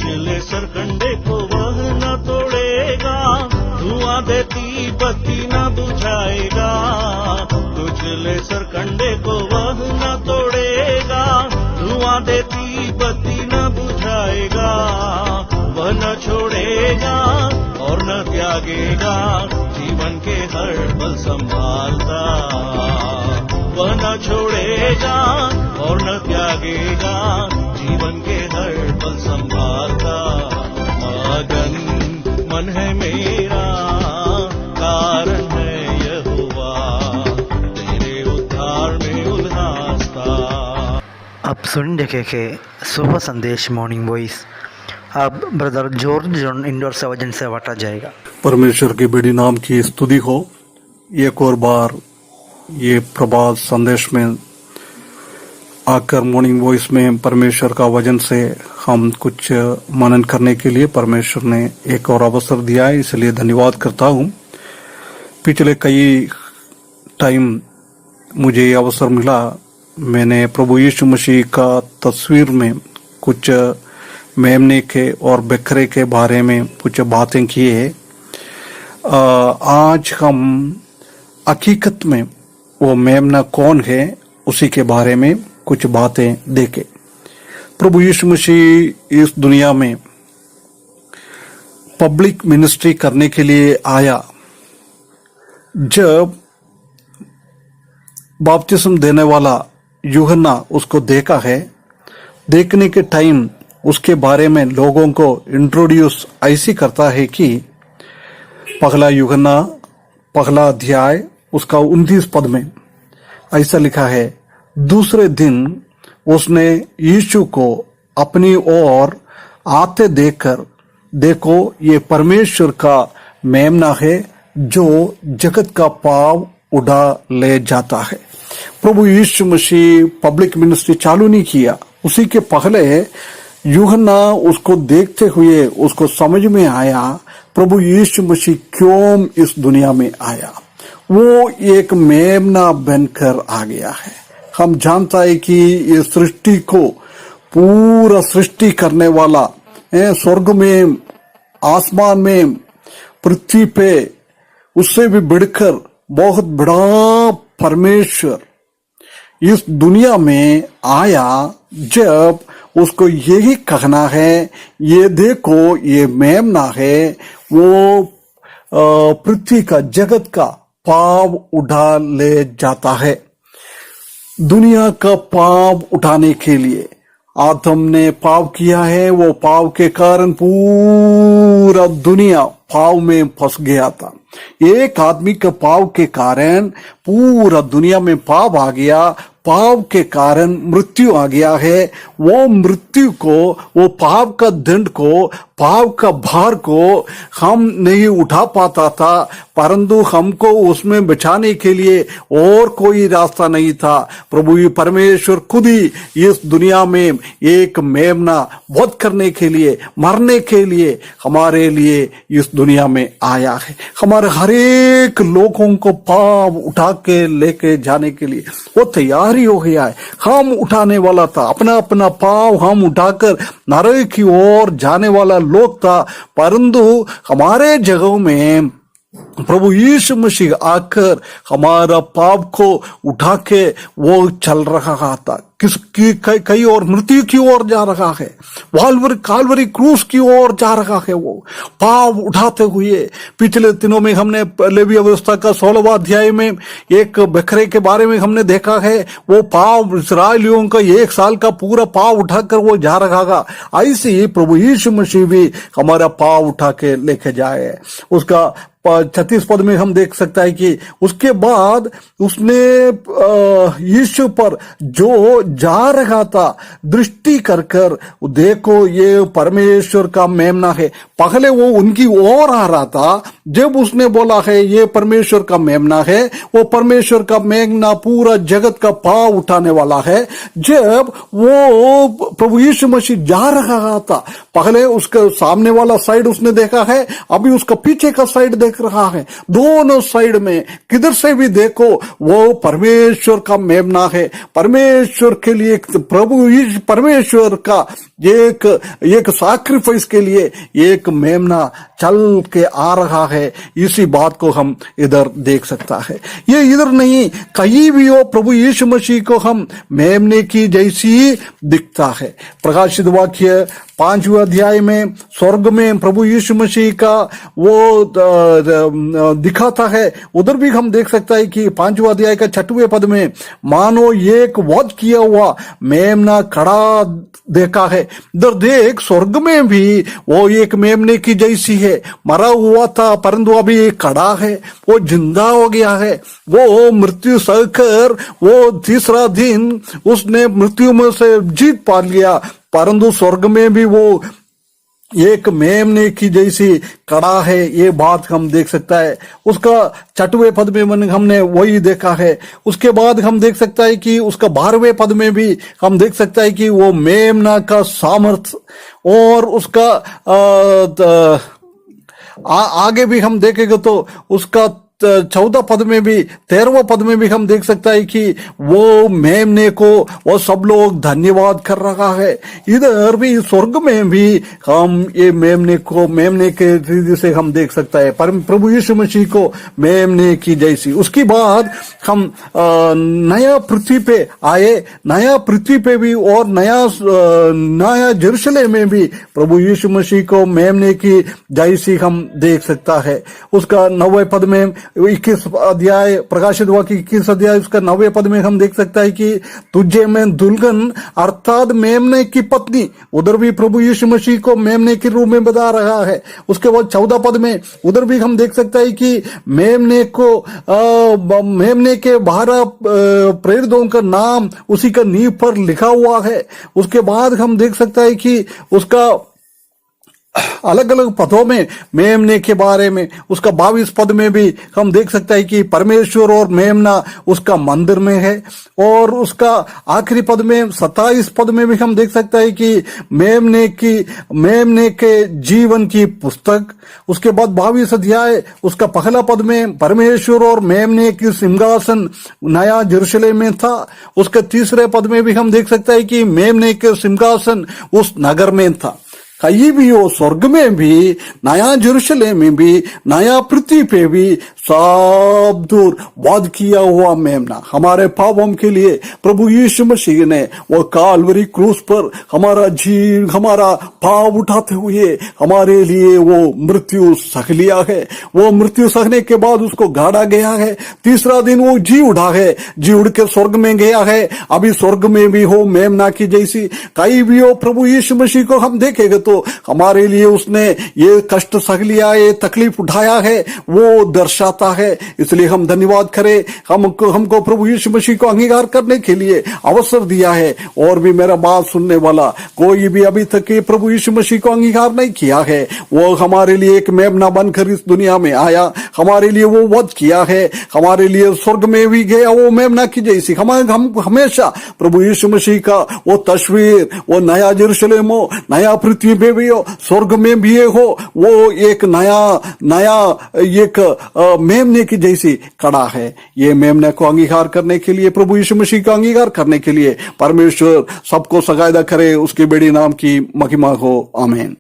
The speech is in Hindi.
उछले सरकंडे को वह न तोड़ेगा, धुआं देती बत्ती न बुझाएगा। उछले सरकंडे को वह न तोड़ेगा, धुआं देती बत्ती न बुझाएगा। वह न छोड़ेगा और न त्यागेगा, जीवन के हर पल संभालता। वह न छोड़ेगा और न त्यागेगा, जीवन के हर पल संभालता। मगन मन है मेरा, कारण है यहोवा, तेरे उद्धार में उल्लासता। अब सुन देखे सुबह संदेश मॉर्निंग वॉइस। अब ब्रदर जॉर्ज जॉन इंडोर से वजन से बांटा जाएगा। परमेश्वर के बेड़ी नाम की स्तुति हो। एक और बार ये प्रभात संदेश में आकर मॉर्निंग वॉइस में परमेश्वर का वचन से हम कुछ मनन करने के लिए परमेश्वर ने एक और अवसर दिया है, इसलिए धन्यवाद करता हूँ। पिछले कई टाइम मुझे ये अवसर मिला, मैंने प्रभु यीशु मसीह का तस्वीर में कुछ मेमने के और बकरे के बारे में कुछ बातें की है। आज हम हकीकत में वो मेमना कौन है उसी के बारे में कुछ बातें देखें। प्रभु यीशु मसीह इस दुनिया में पब्लिक मिनिस्ट्री करने के लिए आया। जब बपतिस्म देने वाला यूहन्ना उसको देखा है, देखने के टाइम उसके बारे में लोगों को इंट्रोड्यूस ऐसी करता है कि पहला यूहन्ना पहला अध्याय उसका 29 पद में ऐसा लिखा है, दूसरे दिन उसने यीशु को अपनी ओर आते देखकर, देखो ये परमेश्वर का मेमना है जो जगत का पाप उठा ले जाता है। प्रभु यीशु मसीह पब्लिक मिनिस्ट्री चालू नहीं किया, उसी के पहले यूहन्ना उसको देखते हुए उसको समझ में आया प्रभु यीशु मसीह क्यों इस दुनिया में आया। वो एक मेमना बनकर आ गया है। हम जानता है कि ये सृष्टि को पूरा सृष्टि करने वाला, स्वर्ग में, आसमान में, पृथ्वी पे, उससे भी बढ़कर बहुत बड़ा परमेश्वर इस दुनिया में आया। जब उसको यही कहना है, ये देखो ये मेमना है, वो पृथ्वी का, जगत का पाप उठा ले जाता है। दुनिया का पाप उठाने के लिए आदम ने पाप किया है, वो पाप के कारण पूरा दुनिया पाप में फंस गया था। एक आदमी के पाप के कारण पूरा दुनिया में पाप आ गया, पाप के कारण मृत्यु आ गया है। वो मृत्यु को, वो पाप का दंड को, पाप का भार को हम नहीं उठा पाता था, परंतु हमको उसमें बचाने के लिए और कोई रास्ता नहीं था। प्रभु परमेश्वर खुद ही इस दुनिया में एक मेमना वध करने के लिए, मरने के लिए हमारे लिए इस दुनिया में आया है। हमारे हर एक लोगों को पाप उठा के लेके जाने के लिए वो तैयारी हो गया है। हम उठाने वाला था, अपना अपना पाप हम उठाकर नरक की ओर जाने वाला लोग था, परंतु हमारे जगहों में प्रभु यीशु मसीह आकर हमारा पाप को उठा के वो चल रहा था। किसकी कई और मृत्यु की ओर जा रहा है, कालवरी क्रूस की ओर जा रहा है। वो पाप उठाते हुए पिछले दिनों में हमने लेवी व्यवस्था का 16वां अध्याय में एक बकरे के बारे में हमने देखा है। वो पाप इस्राएलियों का 1 साल का पूरा पाप उठाकर वो जा रहा था। ऐसे ही प्रभु यीशु मसीह भी हमारा पाप उठा के लेके जाए। उसका 36 पद में हम देख सकता है कि उसके बाद उसने यीशु पर जो जा रहा था दृष्टि कर कर, देखो ये परमेश्वर का मेमना है। पहले वो उनकी ओर आ रहा था, जब उसने बोला है ये परमेश्वर का मेमना है, वो परमेश्वर का मेमना पूरा जगत का पाप उठाने वाला है। जब वो प्रभु यीशु मसीह जा रहा था, पहले उसका सामने वाला साइड उसने देखा है, अभी उसका पीछे का साइड देख रहा है। दोनों साइड में किधर से भी देखो वो परमेश्वर का मेमना है। परमेश्वर के लिए प्रभु परमेश्वर का एक सैक्रिफाइस के लिए एक मेमना चल के आ रहा है, इसी बात को हम इधर देख सकता है। ये इधर नहीं, कहीं भी हो प्रभु यीशु मसीह को हम मेमने की जैसी दिखता है। प्रकाशित वाक्य 5वें अध्याय में स्वर्ग में प्रभु यीशु मसीह का वो दिखाता है, उधर भी हम देख सकता है कि 5वें अध्याय का 6वें पद में मानो एक वध किया हुआ मेमना खड़ा देखा है। इधर देख स्वर्ग में भी वो एक मेमने की जैसी है, मरा हुआ था परंतु अभी खड़ा है, वो जिंदा हो गया है। वो मृत्यु सहकर वो तीसरा दिन उसने मृत्यु में से जीत पा लिया, परंतु स्वर्ग में भी वो एक मेमने की जैसी कड़ा है, ये बात हम देख सकता है। उसका 6वें पद में हमने वही देखा है। उसके बाद हम देख सकता है कि उसका 12वें पद में भी हम देख सकता है कि वो मेमना का सामर्थ्य, और उसका आगे भी हम देखेंगे तो उसका 14 पद में भी 13वां पद में भी हम देख सकता है कि वो मेमने को वो सब लोग धन्यवाद कर रहा है। इधर भी स्वर्ग में भी हम ये मेमने के रीति से हम देख सकता है, पर प्रभु यीशु मसीह को मेमने की जैसी। उसके बाद हम नया पृथ्वी पे आए, नया पृथ्वी पे भी और नया यरूशलेम में भी प्रभु यीशु मसीह को मेमने की जैसी हम देख सकता है। उसका 9वें पद में 21 अध्याय प्रकाशित वाक्य 21 अध्याय उसका 9वें पद में हम देख सकता है कि तुझे मैं दुल्हन अर्थात मेमने की पत्नी, उधर भी प्रभु यीशु मसीह को मेमने के रूप में बता रहा है। उसके बाद 14 पद में उधर भी हम देख सकता है कि मेमने के 12 प्रेरितों का नाम उसी का नींव पर लिखा हुआ है। उसके बाद हम देख सकता है कि उसका अलग अलग पदों में मेमने के बारे में, उसका 22 पद में भी हम देख सकता है कि परमेश्वर और मेमना उसका मंदिर में है, और उसका आखिरी पद में 27 पद में भी हम देख सकता है कि मेमने के जीवन की पुस्तक। उसके बाद 22 अध्याय उसका पहला पद में परमेश्वर और मेमने की सिंहासन नया यरूशलेम में था। उसके तीसरे पद में भी हम देख सकता है कि मेमने के सिंहासन उस नगर में था। कहीं भी हो स्वर्ग में भी, नया यरूशलेम में भी, नया पृथ्वी पे भी सब दूर वध किया हुआ मेमना हमारे पापों के लिए प्रभु यीशु मसीह ने वो काल्वरी क्रूस पर हमारा पाप उठाते हुए हमारे लिए वो मृत्यु सह लिया है। वो मृत्यु सहने के बाद उसको गाड़ा गया है, तीसरा दिन वो जी उठा है, जी उड़ के स्वर्ग में गया है। अभी स्वर्ग में भी हो मेमना की जैसी, कहीं भी हो प्रभु यीशु मसीह को हम देखेंगे तो हमारे लिए उसने ये कष्ट सह लिया, ये तकलीफ उठाया है, वो दर्शाता है। इसलिए हम धन्यवाद करें, हमको प्रभु यीशु मसीह को अंगीकार करने के लिए अवसर दिया है। और भी मेरा बात सुनने वाला कोई भी अभी तक प्रभु यीशु मसीह को अंगीकार नहीं किया है, वो हमारे लिए एक मेमना बनकर इस दुनिया में आया, हमारे लिए वो वध किया है, हमारे लिए स्वर्ग में भी गया वो मेमना की जैसी। हम हमेशा प्रभु यीशु मसीह का वो तस्वीर, वो नया यरूशलेम हो, नया पृथ्वी पे भी हो, स्वर्ग में भी हो, वो एक नया एक मेमने की जैसी कड़ा है। ये मेमने को अंगीकार करने के लिए, प्रभु यीशु मसीह का अंगीकार करने के लिए परमेश्वर सबको सगायदा करे, उसके बेड़ी नाम की महिमा हो। आमीन।